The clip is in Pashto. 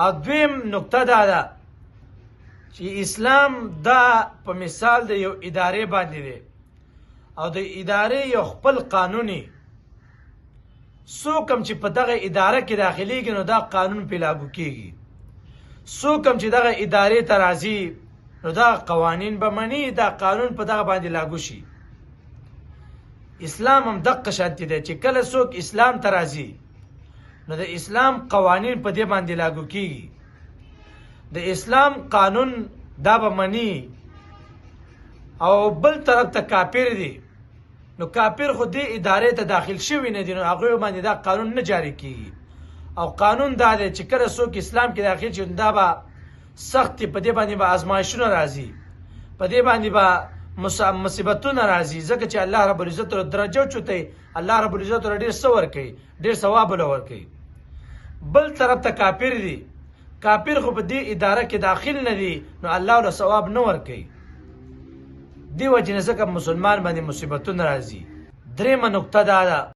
او دویم نکته دا ده چې اسلام دا په مثال د یو ادارې باندې دی او د ادارې یو خپل قانوني څوک هم چې په دغه اداره کې داخليږي نو دا قانون پې لاګو کېږي، څوک هم چې دغه ادارې ته راځي نو دا قوانین به مني، دا قانون په دغه باندې لاګو شي. اسلام هم دقه شانتې دی چې کله څوک اسلام ته راځي نو د اسلام قوانین په دې باندې لاګو کېږي، د اسلام قانون دا به مني. او بل طرف ته کافر دی نو کافر خو دې ادارې ته داخل شوي نه دي نو هغوی باندې دا قانون نه جاری کېږي. او قانون دا دی چې کله څوک اسلام کې داخل شي دا به سخت په دې باندې به آزمایشونه راځي، په دې باندې به مصیبتونه راځي، ځکه چې الله رب العزت درجه اوچتوي، الله رب العزت ډېر څه ورکوي، ډېر ثواب له ورکوي. بل طرف ته کافر دی، کافر خو په دې اداره کې داخل نه دی نو الله له ثواب نه ورکوي. دې وجې نه ځکه مسلمان باندې مصیبتونه راځي. درېیمه نکته دا ده